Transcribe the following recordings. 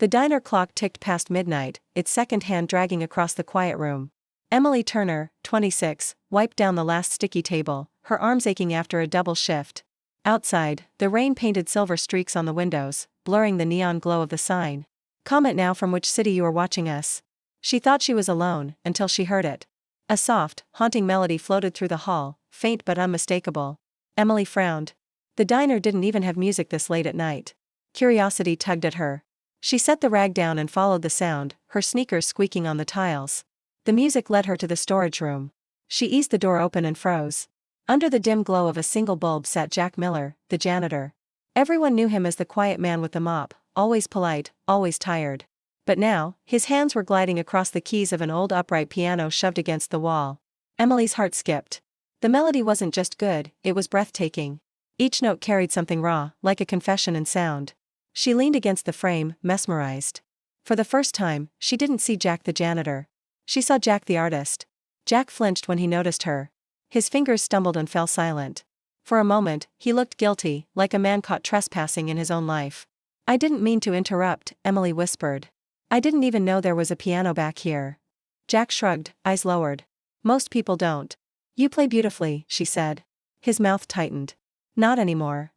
The diner clock ticked past midnight, its second hand dragging across the quiet room. Emily Turner, 26, wiped down the last sticky table, her arms aching after a double shift. Outside, the rain painted silver streaks on the windows, blurring the neon glow of the sign. Comment now from which city you are watching us. She thought she was alone, until she heard it. A soft, haunting melody floated through the hall, faint but unmistakable. Emily frowned. The diner didn't even have music this late at night. Curiosity tugged at her. She set the rag down and followed the sound, her sneakers squeaking on the tiles. The music led her to the storage room. She eased the door open and froze. Under the dim glow of a single bulb sat Jack Miller, the janitor. Everyone knew him as the quiet man with the mop, always polite, always tired. But now, his hands were gliding across the keys of an old upright piano shoved against the wall. Emily's heart skipped. The melody wasn't just good, it was breathtaking. Each note carried something raw, like a confession in sound. She leaned against the frame, mesmerized. For the first time, she didn't see Jack the janitor. She saw Jack the artist. Jack flinched when he noticed her. His fingers stumbled and fell silent. For a moment, he looked guilty, like a man caught trespassing in his own life. "I didn't mean to interrupt," Emily whispered. "I didn't even know there was a piano back here." Jack shrugged, eyes lowered. "Most people don't." "You play beautifully," she said. His mouth tightened. "Not anymore."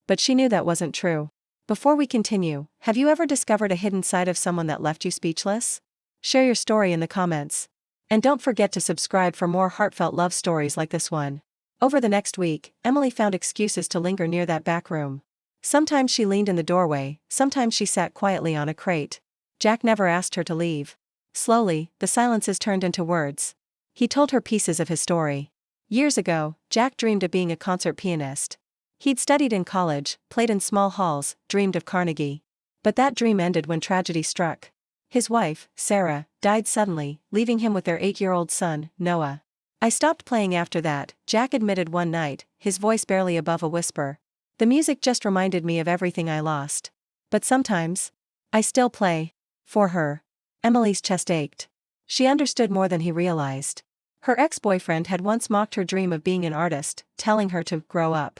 But she knew that wasn't true. Before we continue, have you ever discovered a hidden side of someone that left you speechless? Share your story in the comments. And don't forget to subscribe for more heartfelt love stories like this one. Over the next week, Emily found excuses to linger near that back room. Sometimes she leaned in the doorway, sometimes she sat quietly on a crate. Jack never asked her to leave. Slowly, the silences turned into words. He told her pieces of his story. Years ago, Jack dreamed of being a concert pianist. He'd studied in college, played in small halls, dreamed of Carnegie. But that dream ended when tragedy struck. His wife, Sarah, died suddenly, leaving him with their 8-year-old son, Noah. "I stopped playing after that," Jack admitted one night, his voice barely above a whisper. "The music just reminded me of everything I lost. But sometimes, I still play. For her." Emily's chest ached. She understood more than he realized. Her ex-boyfriend had once mocked her dream of being an artist, telling her to grow up.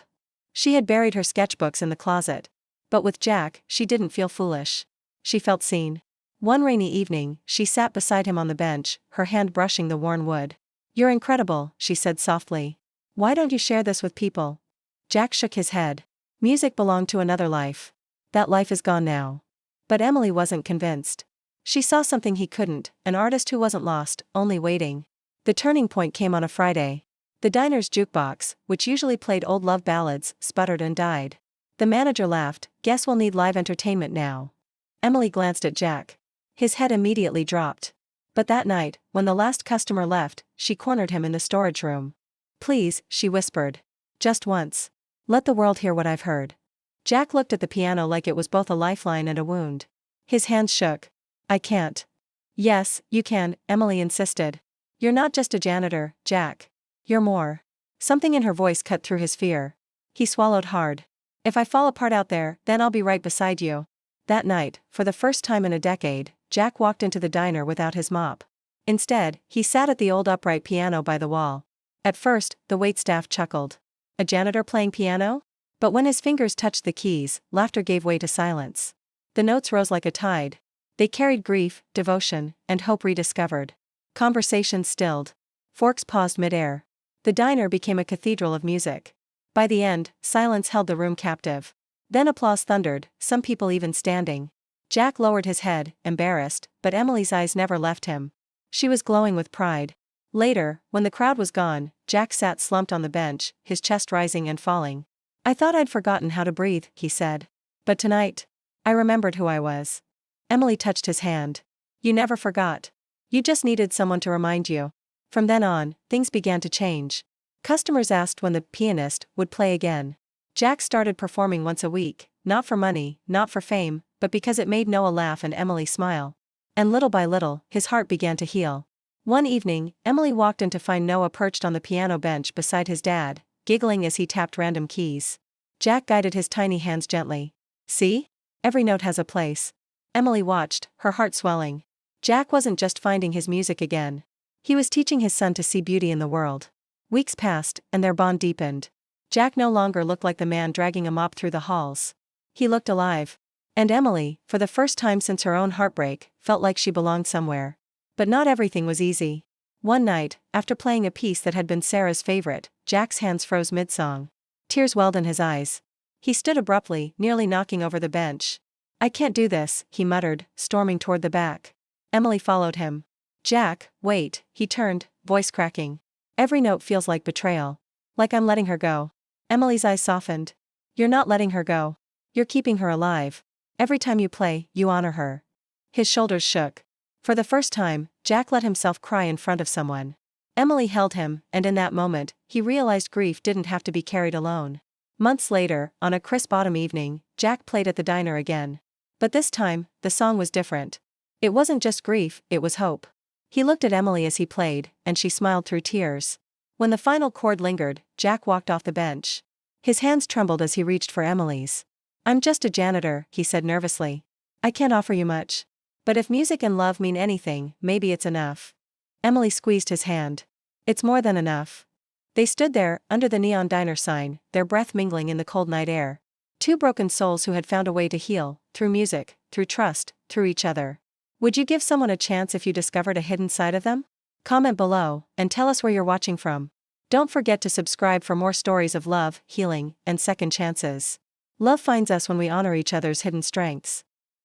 She had buried her sketchbooks in the closet. But with Jack, she didn't feel foolish. She felt seen. One rainy evening, she sat beside him on the bench, her hand brushing the worn wood. "You're incredible," she said softly. "Why don't you share this with people?" Jack shook his head. "Music belonged to another life. That life is gone now." But Emily wasn't convinced. She saw something he couldn't, an artist who wasn't lost, only waiting. The turning point came on a Friday. The diner's jukebox, which usually played old love ballads, sputtered and died. The manager laughed. "Guess we'll need live entertainment now." Emily glanced at Jack. His head immediately dropped. But that night, when the last customer left, she cornered him in the storage room. "Please," she whispered. "Just once. Let the world hear what I've heard." Jack looked at the piano like it was both a lifeline and a wound. His hands shook. "I can't." "Yes, you can," Emily insisted. "You're not just a janitor, Jack. You're more." Something in her voice cut through his fear. He swallowed hard. "If I fall apart out there, then I'll be right beside you." That night, for the first time in a decade, Jack walked into the diner without his mop. Instead, he sat at the old upright piano by the wall. At first, the waitstaff chuckled. A janitor playing piano? But when his fingers touched the keys, laughter gave way to silence. The notes rose like a tide. They carried grief, devotion, and hope rediscovered. Conversations stilled. Forks paused midair. The diner became a cathedral of music. By the end, silence held the room captive. Then applause thundered, some people even standing. Jack lowered his head, embarrassed, but Emily's eyes never left him. She was glowing with pride. Later, when the crowd was gone, Jack sat slumped on the bench, his chest rising and falling. "I thought I'd forgotten how to breathe," he said. "But tonight, I remembered who I was." Emily touched his hand. "You never forgot. You just needed someone to remind you." From then on, things began to change. Customers asked when the pianist would play again. Jack started performing once a week, not for money, not for fame, but because it made Noah laugh and Emily smile. And little by little, his heart began to heal. One evening, Emily walked in to find Noah perched on the piano bench beside his dad, giggling as he tapped random keys. Jack guided his tiny hands gently. "See? Every note has a place." Emily watched, her heart swelling. Jack wasn't just finding his music again. He was teaching his son to see beauty in the world. Weeks passed, and their bond deepened. Jack no longer looked like the man dragging a mop through the halls. He looked alive. And Emily, for the first time since her own heartbreak, felt like she belonged somewhere. But not everything was easy. One night, after playing a piece that had been Sarah's favorite, Jack's hands froze mid-song. Tears welled in his eyes. He stood abruptly, nearly knocking over the bench. "I can't do this," he muttered, storming toward the back. Emily followed him. "Jack, wait," he turned, voice cracking. "Every note feels like betrayal. Like I'm letting her go." Emily's eyes softened. "You're not letting her go. You're keeping her alive. Every time you play, you honor her." His shoulders shook. For the first time, Jack let himself cry in front of someone. Emily held him, and in that moment, he realized grief didn't have to be carried alone. Months later, on a crisp autumn evening, Jack played at the diner again. But this time, the song was different. It wasn't just grief, it was hope. He looked at Emily as he played, and she smiled through tears. When the final chord lingered, Jack walked off the bench. His hands trembled as he reached for Emily's. "I'm just a janitor," he said nervously. "I can't offer you much. But if music and love mean anything, maybe it's enough." Emily squeezed his hand. "It's more than enough." They stood there, under the neon diner sign, their breath mingling in the cold night air. Two broken souls who had found a way to heal, through music, through trust, through each other. Would you give someone a chance if you discovered a hidden side of them? Comment below, and tell us where you're watching from. Don't forget to subscribe for more stories of love, healing, and second chances. Love finds us when we honor each other's hidden strengths.